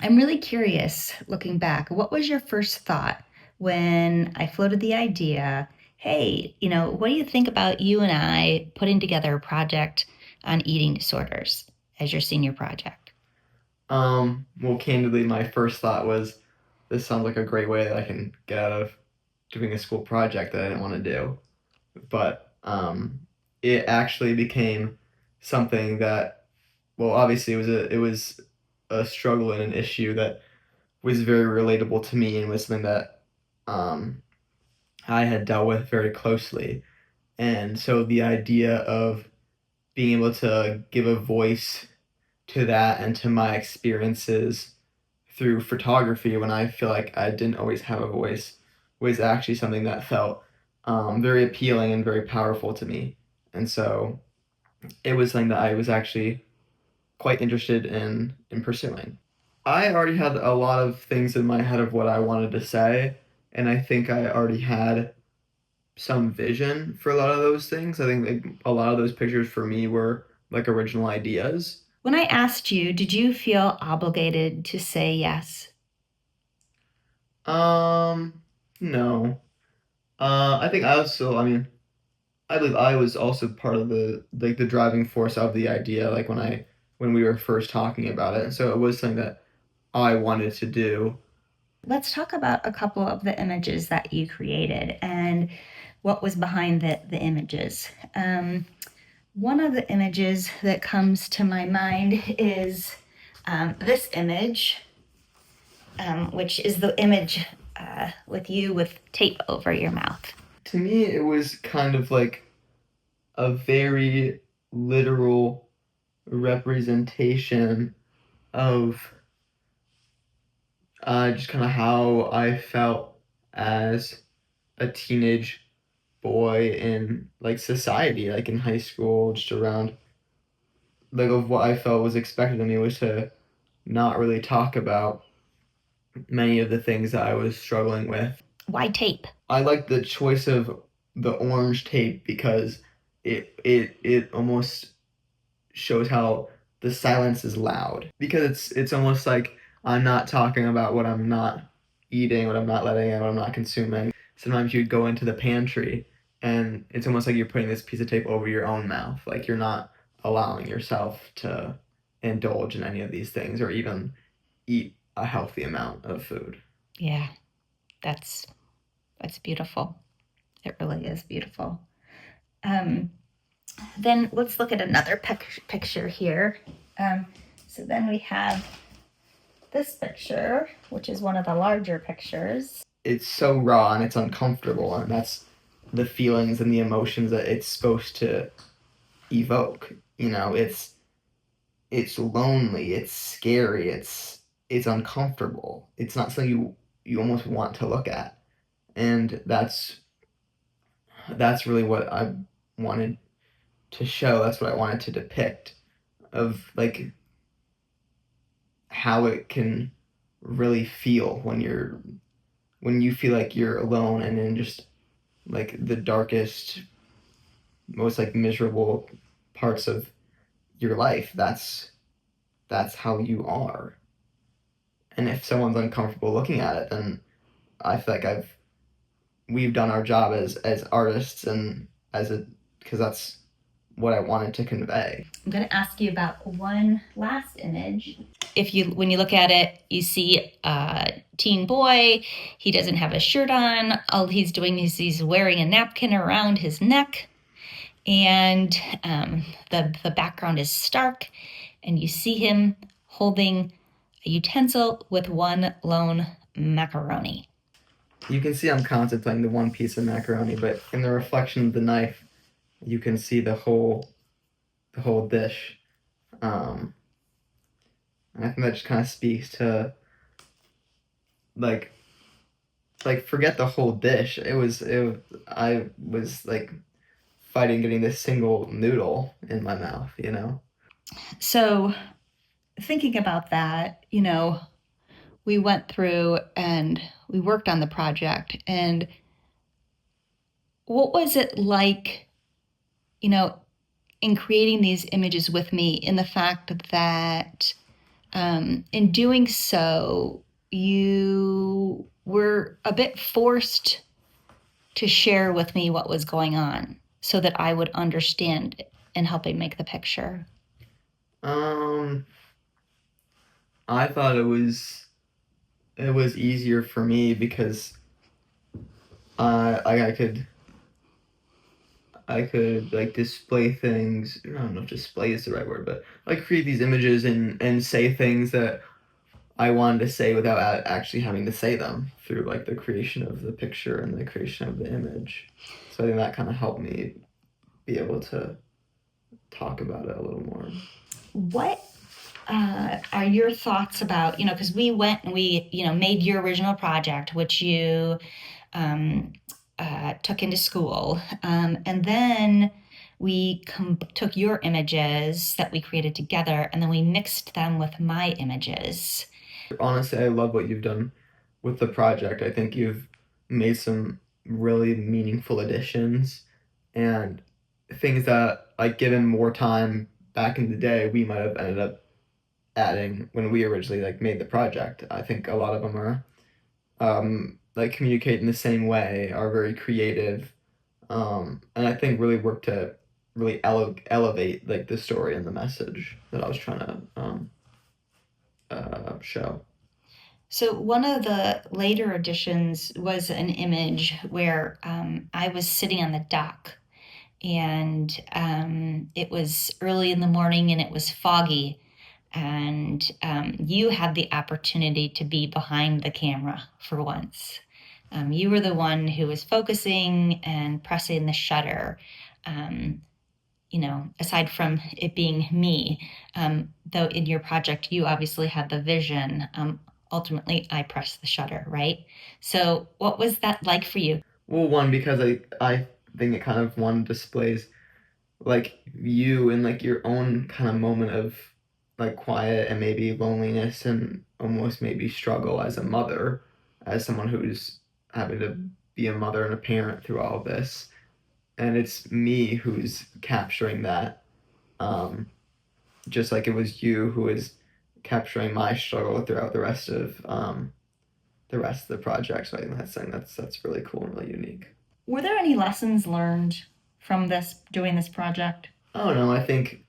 I'm really curious, looking back, what was your first thought when I floated the idea, hey, what do you think about you and I putting together a project on eating disorders as your senior project? Well, candidly, my first thought was this sounds like a great way that I can get out of doing a school project that I didn't want to do. But it actually became something that, well, obviously it was a struggle and an issue that was very relatable to me and was something that um, I had dealt with very closely. And so the idea of being able to give a voice to that and to my experiences through photography when I feel like I didn't always have a voice was actually something that felt very appealing and very powerful to me. And so it was something that I was actually quite interested in pursuing. I already had a lot of things in my head of what I wanted to say, and I think I already had some vision for a lot of those things. I think like, a lot of those pictures for me were like original ideas. When I asked you, did you feel obligated to say yes? Um, no. I think I also, I mean, I believe I was also part of the driving force of the idea, like when we were first talking about it. And so it was something that I wanted to do. Let's talk about a couple of the images that you created and what was behind the images. One of the images that comes to my mind is this image, which is the image with you with tape over your mouth. To me, it was kind of like a very literal representation of just kind of how I felt as a teenage boy in like society, like in high school, just around like of what I felt was expected of me was to not really talk about many of the things that I was struggling with. Why tape? I like the choice of the orange tape because it almost shows how the silence is loud because it's almost like I'm not talking about what I'm not eating, what I'm not letting in, what I'm not consuming. Sometimes you'd go into the pantry and it's almost like you're putting this piece of tape over your own mouth, like you're not allowing yourself to indulge in any of these things or even eat a healthy amount of food. Yeah, that's that's beautiful. It really is beautiful. Um, then let's look at another picture here. Um, so then we have this picture, which is one of the larger pictures. It's so raw and it's uncomfortable, and that's the feelings and the emotions that it's supposed to evoke. It's lonely, it's scary, it's uncomfortable. It's not something you almost want to look at. And that's really what I wanted to show. That's what I wanted to depict of like how it can really feel when you feel like you're alone and in just like the darkest, most like miserable parts of your life. That's how you are. And if someone's uncomfortable looking at it, then I feel like I've we've done our job as artists and as a because that's what I wanted to convey. I'm going to ask you about one last image. If you, when you look at it, you see a teen boy. He doesn't have a shirt on. All he's doing is he's wearing a napkin around his neck, and the background is stark, and you see him holding a utensil with one lone macaroni. You can see I'm contemplating the one piece of macaroni, but in the reflection of the knife, you can see the whole dish. Um, and I think that just kind of speaks to like forget the whole dish. I was like fighting getting this single noodle in my mouth. So, thinking about that, we went through and we worked on the project. And what was it like, you know, in creating these images with me, in the fact that In doing so, you were a bit forced to share with me what was going on so that I would understand it and helping make the picture. Um, I thought it was easier for me because I could like display things. I don't know if display is the right word, but like create these images and say things that I wanted to say without actually having to say them through like the creation of the picture and the creation of the image. So I think that kind of helped me be able to talk about it a little more. What are your thoughts about, because we went and we, made your original project, which you um, took into school. And then we took your images that we created together and then we mixed them with my images. Honestly, I love what you've done with the project. I think you've made some really meaningful additions and things that, like, given more time back in the day, we might have ended up adding when we originally like made the project. I think a lot of them are like communicate in the same way, are very creative, and I think really work to really elevate like the story and the message that I was trying to show. So one of the later additions was an image where I was sitting on the dock and it was early in the morning and it was foggy. And you had the opportunity to be behind the camera for once. You were the one who was focusing and pressing the shutter. Um, Aside from it being me, though in your project, you obviously had the vision. Ultimately, I pressed the shutter, right? So, what was that like for you? Well, one, because I think it kind of one displays like you in like your own kind of moment of like quiet and maybe loneliness and almost maybe struggle as a mother, as someone who's having to be a mother and a parent through all of this. And it's me who's capturing that. Just like it was you who was capturing my struggle throughout the rest of the project. So I think that's really cool and really unique. Were there any lessons learned from doing this project? Oh no, I think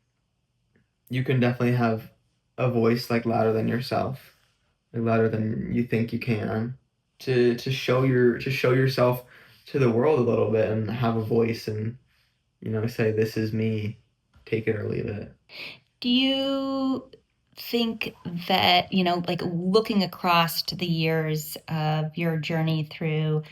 you can definitely have a voice like louder than yourself, like louder than you think you can, to show yourself to the world a little bit and have a voice and say this is me, take it or leave it. Do you think that, like looking across to the years of your journey through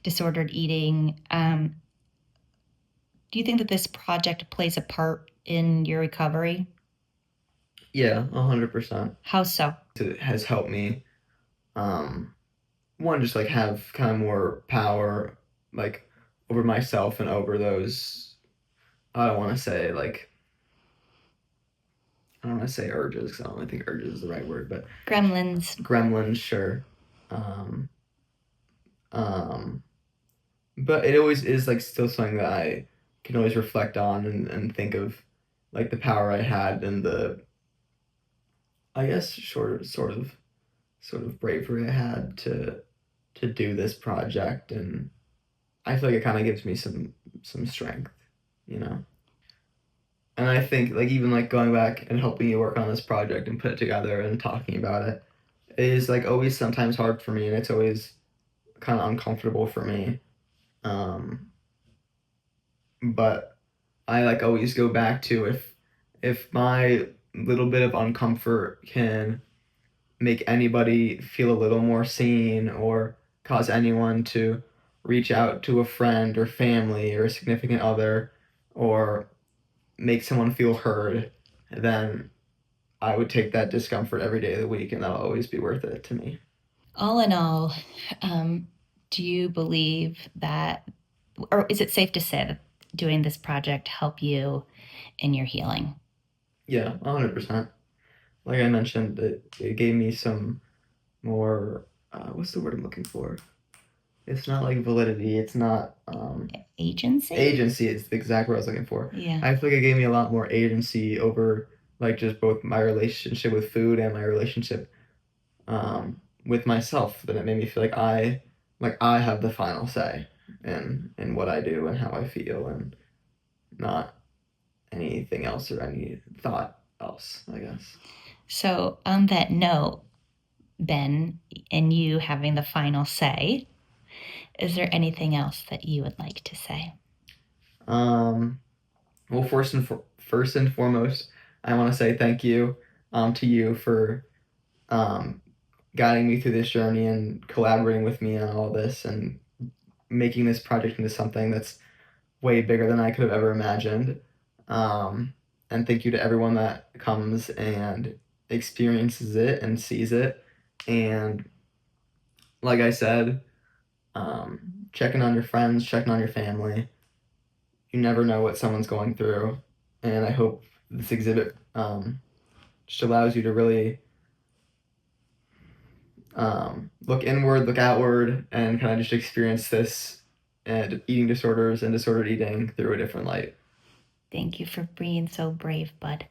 disordered eating, do you think that this project plays a part in your recovery? Yeah, 100%. How so? It has helped me. Um, One, just like have kind of more power, like over myself and over those. I don't want to say like I don't want to say urges because I don't really think urges is the right word, but Gremlins. gremlins, sure. Um, um, but it always is like still something that I can always reflect on and think of like the power I had and the I guess sort of bravery I had to do this project, and I feel like it kind of gives me some strength, you know. And I think like even like going back and helping you work on this project and put it together and talking about it is like always sometimes hard for me, and it's always kind of uncomfortable for me. Um, but I like always go back to if my little bit of uncomfort can make anybody feel a little more seen or cause anyone to reach out to a friend or family or a significant other or make someone feel heard, then I would take that discomfort every day of the week and that'll always be worth it to me. All in all, um, do you believe that, or is it safe to say that doing this project helped you in your healing? Yeah, 100%. Like I mentioned, it gave me some more, what's the word I'm looking for? It's not like validity, it's not Agency? agency, it's the exact word I was looking for. Yeah. I feel like it gave me a lot more agency over like just both my relationship with food and my relationship with myself. Then it made me feel like I have the final say in what I do and how I feel, and not anything else or any thought else, I guess. So, on that note, Ben, and you having the final say, is there anything else that you would like to say? Well, first and foremost, I want to say thank you to you for um, guiding me through this journey and collaborating with me on all this and making this project into something that's way bigger than I could have ever imagined. And thank you to everyone that comes and experiences it and sees it. And like I said, checking on your friends, checking on your family. You never know what someone's going through. And I hope this exhibit just allows you to really look inward, look outward, and kind of just experience this and eating disorders and disordered eating through a different light. Thank you for being so brave, bud.